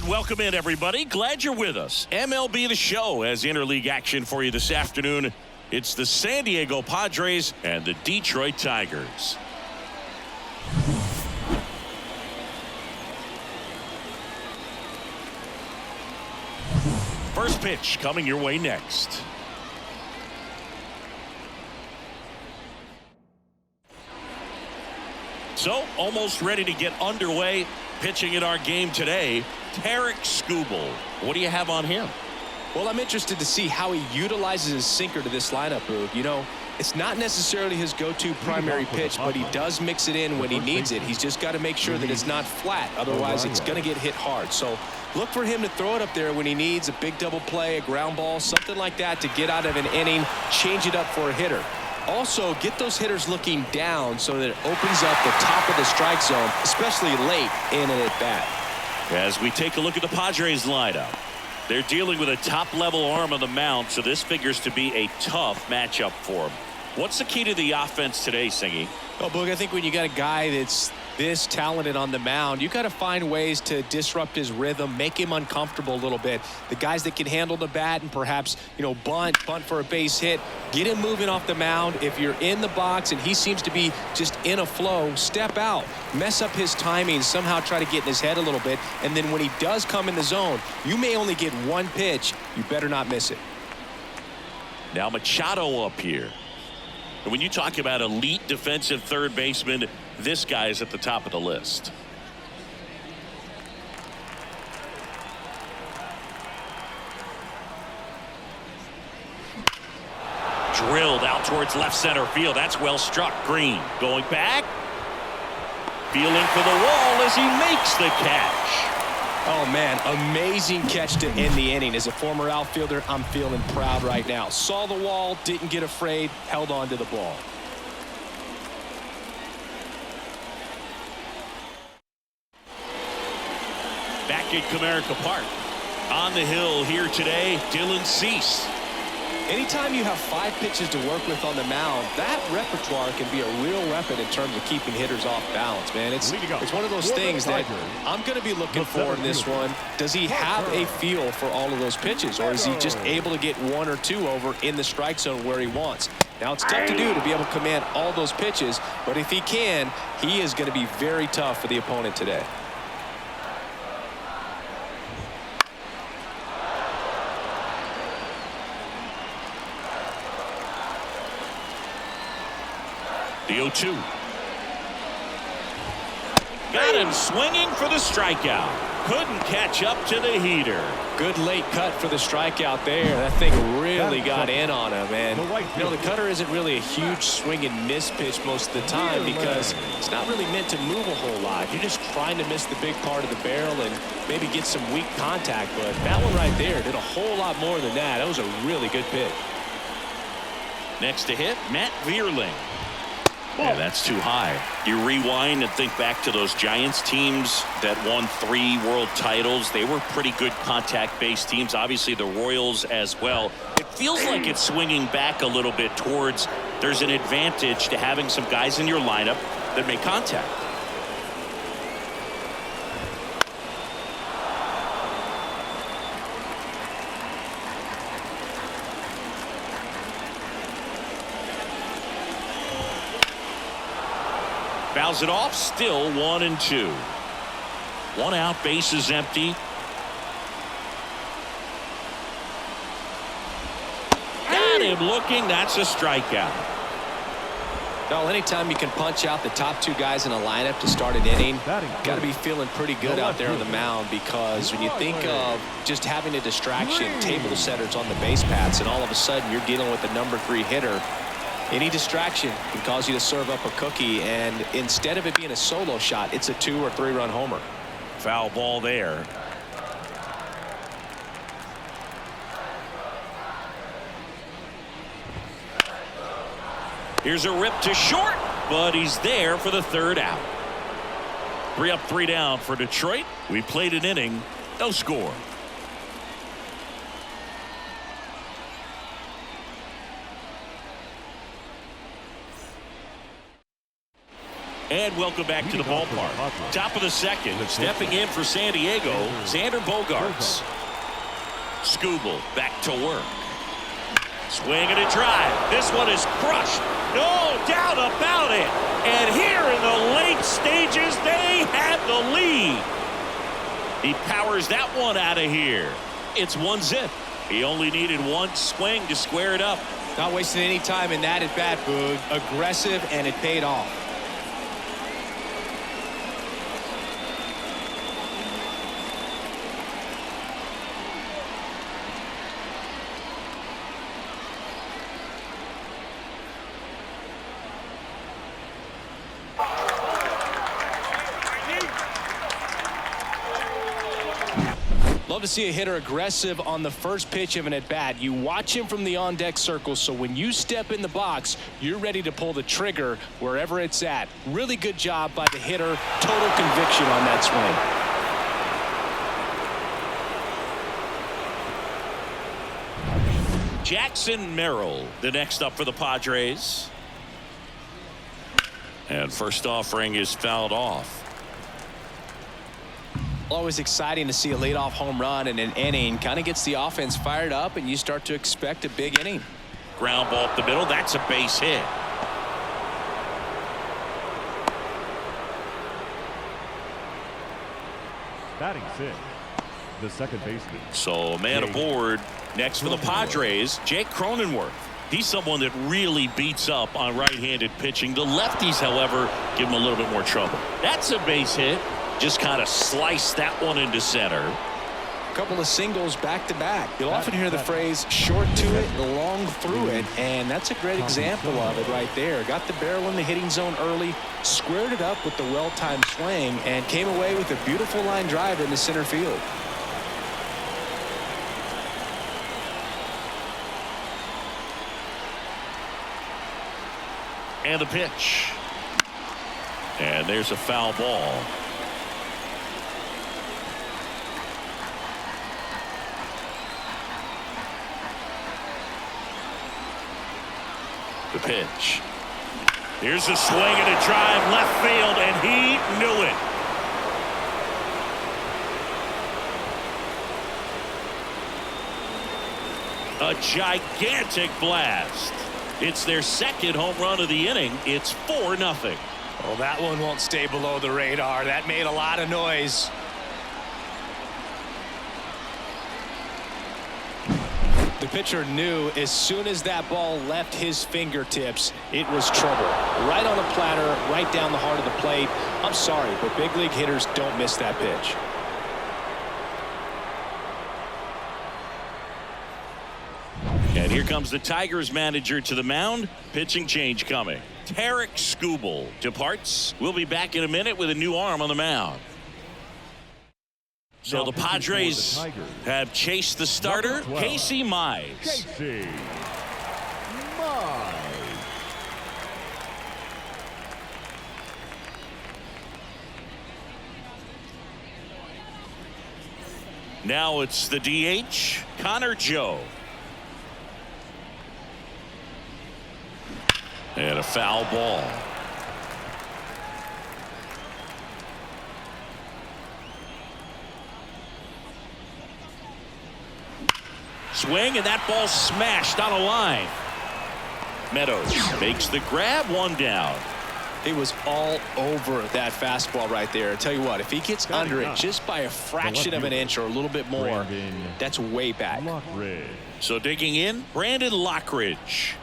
And welcome in, everybody. Glad you're with us. MLB The Show has interleague action for you this afternoon. It's the San Diego Padres and the Detroit Tigers. First pitch coming your way next. So, almost ready to get underway. Pitching in our game today, Tarik Skubal. What do you have on him? Well, I'm interested to see how he utilizes his sinker to this lineup, Boog. You know, it's not necessarily his go-to primary pitch, but he does mix it in when he needs it. He's just got to make sure that it's not flat. Otherwise, it's going to get hit hard. So look for him to throw it up there when he needs a big double play, a ground ball, something like that to get out of an inning, change it up for a hitter. Also, get those hitters looking down so that it opens up the top of the strike zone, especially late in an at-bat. As we take a look at the Padres lineup, they're dealing with a top-level arm on the mound, so this figures to be a tough matchup for them. What's the key to the offense today, Singy? Oh, Boog, I think when you got a guy that's this talented on the mound, you got to find ways to disrupt his rhythm, make him uncomfortable a little bit. The guys that can handle the bat and perhaps, you know, bunt for a base hit, get him moving off the mound. If you're in the box and he seems to be just in a flow, step out, mess up his timing, somehow try to get in his head a little bit. And then when he does come in the zone, you may only get one pitch. You better not miss it. Now Machado up here. And when you talk about elite defensive third baseman, this guy is at the top of the list. Drilled out towards left center field. That's well struck. Green going back. Feeling for the wall as he makes the catch. Oh, man, amazing catch to end the inning. As a former outfielder, I'm feeling proud right now. Saw the wall, didn't get afraid, held on to the ball. Back at Comerica Park. On the hill here today, Dylan Cease. Anytime you have 5 pitches to work with on the mound, that repertoire can be a real weapon in terms of keeping hitters off balance, man. It's one of those things that I'm going to be looking for in this one. Does he have a feel for all of those pitches, or is he just able to get 1 or 2 over in the strike zone where he wants? Now, it's tough to do to be able to command all those pitches, but if he can, he is going to be very tough for the opponent today. The 0-2. Got him swinging for the strikeout. Couldn't catch up to the heater. Good late cut for the strikeout there. That thing really got in on him. And, you know, the cutter isn't really a huge swing and miss pitch most of the time because it's not really meant to move a whole lot. You're just trying to miss the big part of the barrel and maybe get some weak contact. But that one right there did a whole lot more than that. That was a really good pitch. Next to hit, Matt Vierling. Yeah, that's too high. You rewind and think back to those Giants teams that won 3 world titles. They were pretty good contact-based teams. Obviously, the Royals as well. It feels like it's swinging back a little bit towards there's an advantage to having some guys in your lineup that make contact. Fouls it off, still 1-2. 1 out, base is empty. Got him looking, that's a strikeout. Well, anytime you can punch out the top 2 guys in a lineup to start an inning, got to be feeling pretty good out there on the mound, because when you think of just having a distraction, table setters on the base paths, and all of a sudden you're dealing with the number 3 hitter, any distraction can cause you to serve up a cookie, and instead of it being a solo shot, it's a 2 or 3 run homer. Foul ball there. Here's a rip to short, but he's there for the 3rd out. 3 up, 3 down for Detroit. We played an inning, no score. And welcome back to the ballpark. Top of the second, stepping in for San Diego, Xander Bogaerts. Skubal back to work. Swing and a drive. This one is crushed. No doubt about it. And here in the late stages, they have the lead. He powers that one out of here. It's 1-0. He only needed one swing to square it up. Not wasting any time in that at bat, Boog. Aggressive, and it paid off. Love to see a hitter aggressive on the first pitch of an at-bat. You watch him from the on-deck circle, so when you step in the box, you're ready to pull the trigger wherever it's at. Really good job by the hitter. Total conviction on that swing. Jackson Merrill, the next up for the Padres. And first offering is fouled off. Always exciting to see a leadoff home run in an inning. Kind of gets the offense fired up, and you start to expect a big inning. Ground ball up the middle. That's a base hit. Batting sixth, the second baseman. So a man aboard next for the Padres, Jake Cronenworth. He's someone that really beats up on right-handed pitching. The lefties, however, give him a little bit more trouble. That's a base hit. Just kind of slice that one into center. A couple of singles back-to-back. You'll often hear the phrase short to it, long through it, and that's a great example of it right there. Got the barrel in the hitting zone early, squared it up with the well-timed swing, and came away with a beautiful line drive into center field. And the pitch. And there's a foul ball. The pitch. Here's a swing and a drive left field, and he knew it. A gigantic blast. It's their second home run of the inning. It's 4-0. Well, that one won't stay below the radar. That made a lot of noise. The pitcher knew as soon as that ball left his fingertips, it was trouble. Right on the platter, right down the heart of the plate. I'm sorry, but big league hitters don't miss that pitch. And here comes the Tigers manager to the mound. Pitching change coming. Tarik Skubal departs. We'll be back in a minute with a new arm on the mound. So the Padres have chased the starter, Casey Mize. Casey Mize. Now it's the DH, Connor Joe. And a foul ball. Swing, and that ball smashed on a line. Meadows makes the grab, one down. He was all over that fastball right there. I tell you what, if he gets under it just by a fraction of an inch or a little bit more, that's way back. So digging in, Brandon Lockridge.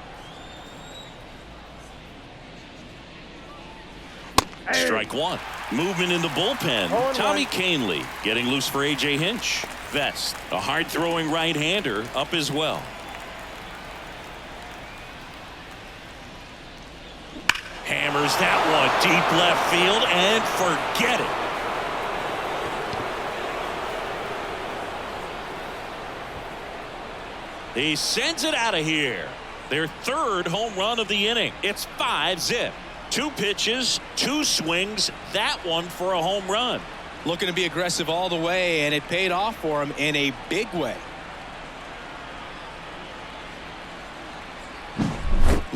Strike one. Movement in the bullpen. Tommy Kahnle getting loose for A.J. Hinch. Vest, a hard-throwing right-hander, up as well. Hammers that one deep left field and forget it. He sends it out of here. Their third home run of the inning. It's 5-0. 2 pitches, 2 swings, that one for a home run. Looking to be aggressive all the way, and it paid off for him in a big way.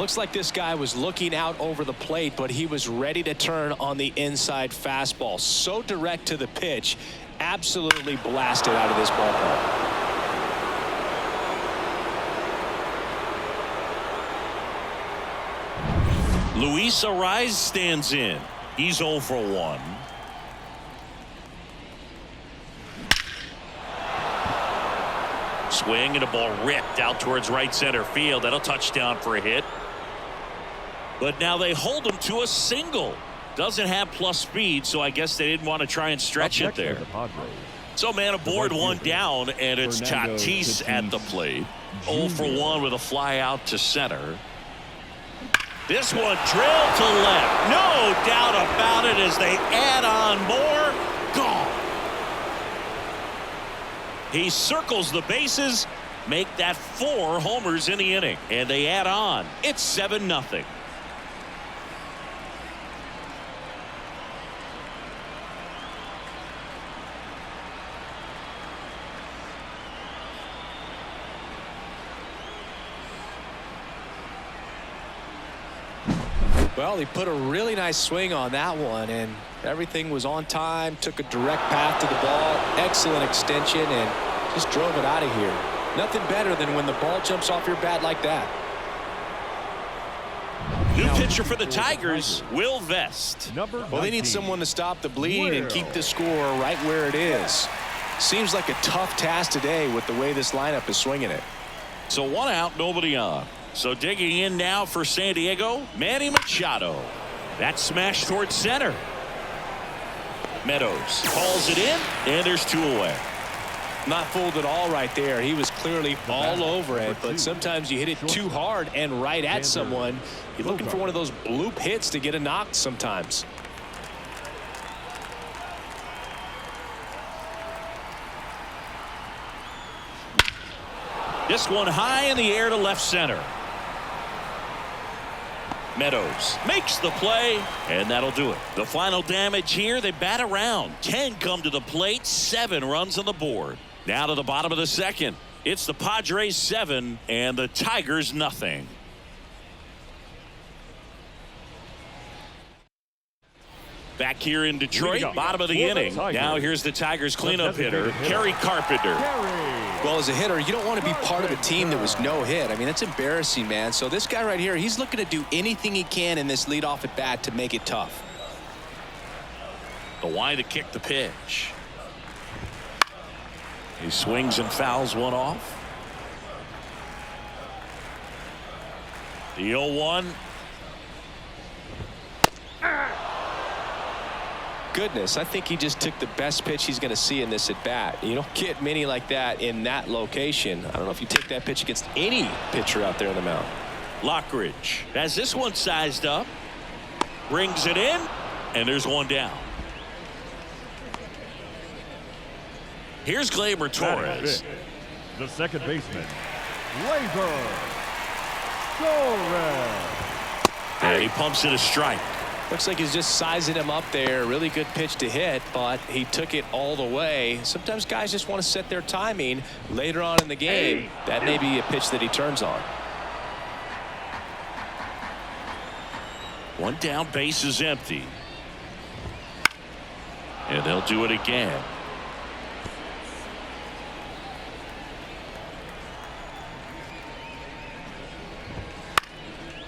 Looks like this guy was looking out over the plate, but he was ready to turn on the inside fastball. So direct to the pitch, absolutely blasted out of this ballpark. Luis Ariz stands in. He's 0 for 1. Swing and a ball ripped out towards right center field. That'll touchdown for a hit. But now they hold him to a single. Doesn't have plus speed, so I guess they didn't want to try and stretch it there. So man aboard, one down, and it's Tatis at the plate. 0 for 1 with a fly out to center. This one drilled to left. No doubt about it as they add on more. Gone. He circles the bases, make that 4 homers in the inning, and they add on. It's 7-0. Well, he put a really nice swing on that one, and everything was on time. Took a direct path to the ball. Excellent extension, and just drove it out of here. Nothing better than when the ball jumps off your bat like that. New pitcher for the Tigers, Will Vest. Well, they need someone to stop the bleed and keep the score right where it is. Seems like a tough task today with the way this lineup is swinging it. So 1 out, nobody on. So digging in now for San Diego, Manny Machado. That smash towards center. Meadows calls it in, and there's 2 away. Not fooled at all right there. He was clearly all over it, but sometimes you hit it too hard and right at someone. You're looking for one of those bloop hits to get a knock sometimes. This one high in the air to left center. Meadows makes the play, and that'll do it. The final damage here, they bat around. 10 come to the plate, 7 runs on the board. Now to the bottom of the second. It's the Padres 7 and the Tigers nothing. Back here in Detroit, bottom of the inning. Now here's the Tigers cleanup hitter, Kerry Carpenter. Well, as a hitter, you don't want to be part of a team that was no hit. I mean, that's embarrassing, man. So this guy right here, he's looking to do anything he can in this leadoff at bat to make it tough. The wind to kick the pitch. He swings and fouls one off. The 0-1. Goodness, I think he just took the best pitch he's going to see in this at bat. You don't get many like that in that location. I don't know if you take that pitch against any pitcher out there on the mound. Lockridge has this one sized up, brings it in, and there's 1 down. Here's Gleyber Torres. The second baseman, Gleyber Torres. And he pumps it a strike. Looks like he's just sizing him up there. Really good pitch to hit, but he took it all the way. Sometimes guys just want to set their timing later on in the game. That may be a pitch that he turns on. 1 down, base is empty. And they'll do it again.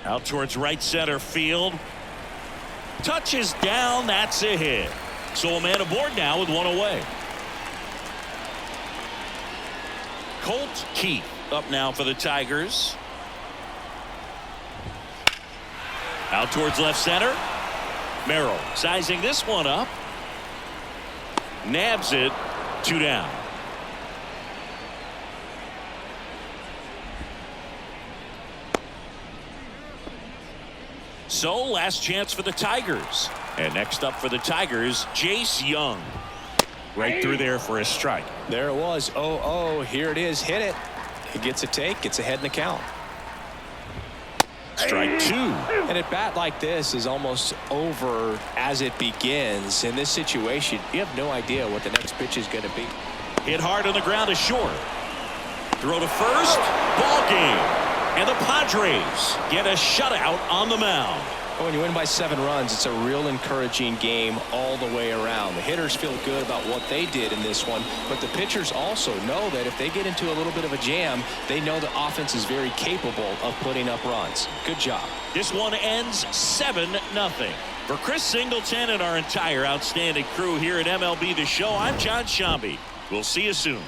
Out towards right center field. Touches down, that's a hit. So a man aboard now with 1 away. Colt Keith up now for the Tigers. Out towards left center. Merrill sizing this one up. Nabs it. 2 down. So last chance for the Tigers. And next up for the Tigers, Jace Young. Right through there for a strike. There it was. 0-0. Here it is. Hit it. He gets a take. Gets ahead in the count. Strike 2. And at bat like this is almost over as it begins. In this situation, you have no idea what the next pitch is going to be. Hit hard on the ground is short. Throw to first. Ball game. And the Padres get a shutout on the mound. When you win by 7 runs, it's a real encouraging game all the way around. The hitters feel good about what they did in this one, but the pitchers also know that if they get into a little bit of a jam, they know the offense is very capable of putting up runs. Good job. This one ends 7-0. For Chris Singleton and our entire outstanding crew here at MLB The Show, I'm John Shambi. We'll see you soon.